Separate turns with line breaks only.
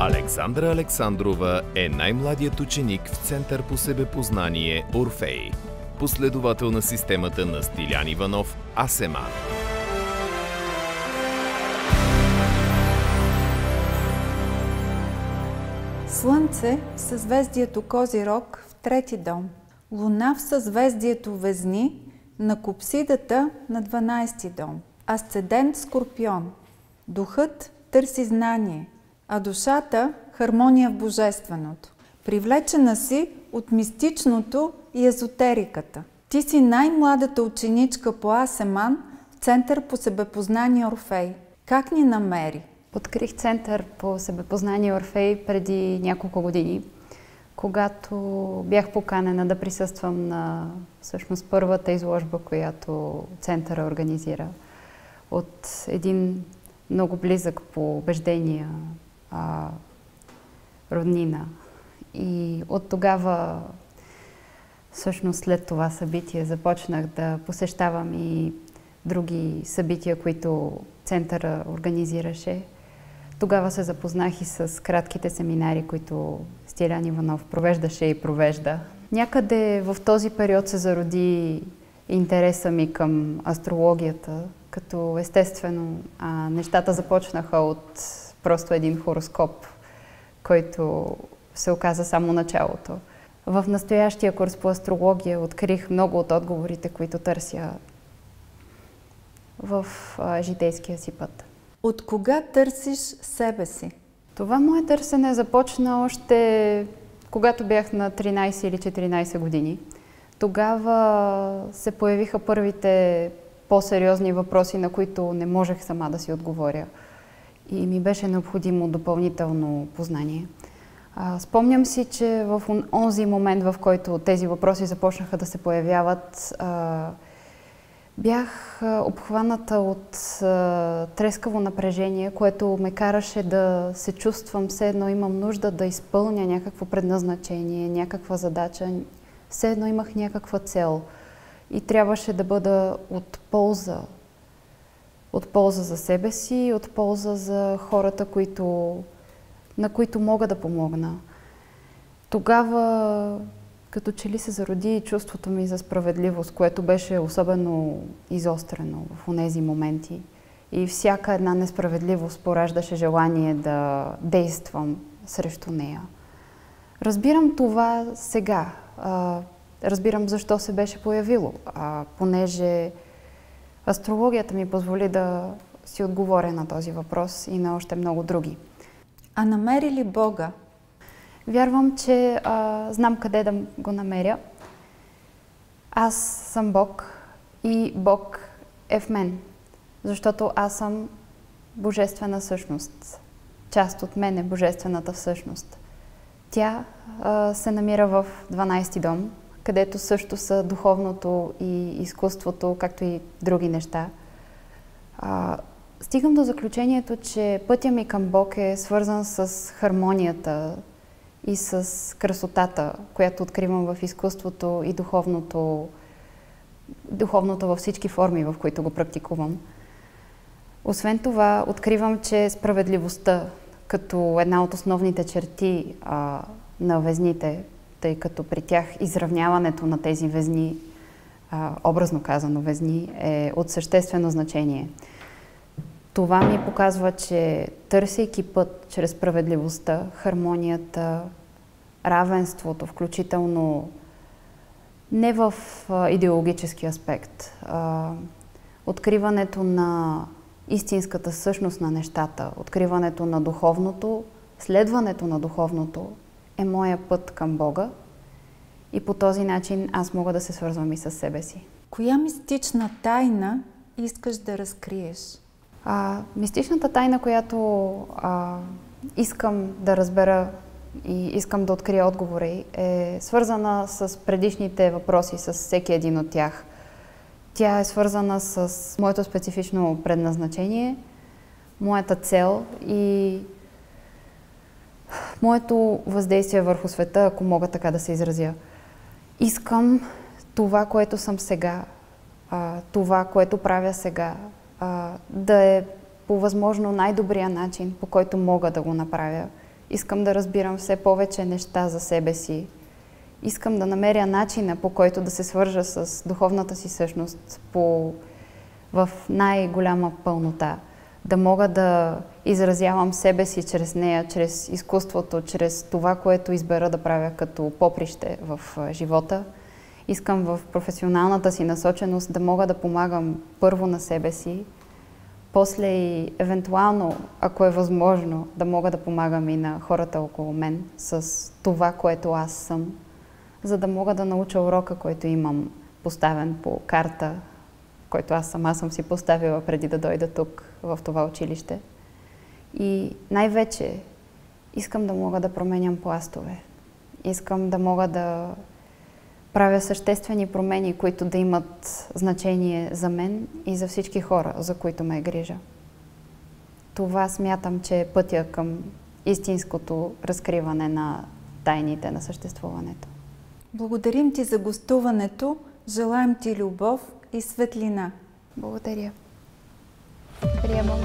Александра Александрова е най-младият ученик в Център по себепознание Орфей, последовател на системата на Стилян Иванов Асеман.
Слънце в съзвездието Козирог в трети дом, Луна в съзвездието Везни на Копсидата на 12 дом, Асцендент Скорпион. Духът търси знание, а душата – хармония в божественото. Привлечена си от мистичното и езотериката. Ти си най-младата ученичка по Асеман в Център по себепознание Орфей. Как ни намери?
Открих Център по себепознание Орфей преди няколко години, когато бях поканена да присъствам на всъщност първата изложба, която Центъра организира от един много близък по убеждения роднина. И от тогава, всъщност след това събитие, започнах да посещавам и други събития, които Центъра организираше. Тогава се запознах и с кратките семинари, които Стилян Иванов провеждаше и провежда. Някъде в този период се зароди интереса ми към астрологията, като естествено нещата започнаха от просто един хороскоп, който се оказа само началото. В настоящия курс по астрология открих много от отговорите, които търся в житейския си път.
От кога търсиш себе си?
Това мое търсене започна още когато бях на 13 или 14 години. Тогава се появиха първите по-сериозни въпроси, на които не можех сама да си отговоря. И ми беше необходимо допълнително познание. Спомням си, че в онзи момент, в който тези въпроси започнаха да се появяват, бях обхваната от трескаво напрежение, което ме караше да се чувствам все едно имам нужда да изпълня някакво предназначение, някаква задача, все едно имах някаква цел и трябваше да бъда от полза. От полза за себе си, от полза за хората, на които мога да помогна. Тогава като че ли се зароди чувството ми за справедливост, което беше особено изострено в онези моменти. И всяка една несправедливост пораждаше желание да действам срещу нея. Разбирам това сега. Разбирам защо се беше появило, понеже астрологията ми позволи да си отговоря на този въпрос и на още много други.
А намери ли Бога?
Вярвам, че знам къде да го намеря. Аз съм Бог и Бог е в мен, защото аз съм божествена същност. Част от мен е божествената същност. Тя се намира в 12-ти дом, където също са духовното и изкуството, както и други неща. Стигам до заключението, че пътя ми към Бог е свързан с хармонията и с красотата, която откривам в изкуството и духовното във всички форми, в които го практикувам. Освен това, откривам, че справедливостта като една от основните черти на везните, тъй като при тях изравняването на тези везни, образно казано везни, е от съществено значение. Това ми показва, че търсейки път чрез справедливостта, хармонията, равенството, включително не в идеологически аспект, откриването на истинската същност на нещата, откриването на духовното, следването на духовното е моя път към Бога и по този начин аз мога да се свързвам и с себе си.
Коя мистична тайна искаш да разкриеш?
Мистичната тайна, която искам да разбера и искам да открия отговори, е свързана с предишните въпроси, с всеки един от тях. Тя е свързана с моето специфично предназначение, моята цел и моето въздействие върху света, ако мога така да се изразя. Искам това, което съм сега, това, което правя сега, да е по възможно най-добрия начин, по който мога да го направя Искам да разбирам все повече неща за себе си. Искам да намеря начина, по който да се свържа с духовната си същност в най-голяма пълнота. Да мога да изразявам себе си чрез нея, чрез изкуството, чрез това, което избера да правя като поприще в живота. Искам в професионалната си насоченост да мога да помагам първо на себе си, после и евентуално, ако е възможно, да мога да помагам и на хората около мен с това, което аз съм, за да мога да науча урока, който имам поставен по карта, който аз сама съм си поставила преди да дойда тук, в това училище. И най-вече искам да мога да променям пластове. Искам да мога да правя съществени промени, които да имат значение за мен и за всички хора, за които ме е грижа. Това смятам, че е пътя към истинското разкриване на тайните на съществуването.
Благодарим ти за гостуването, желаем ти любов и светлина.
Благодаря. Приемам.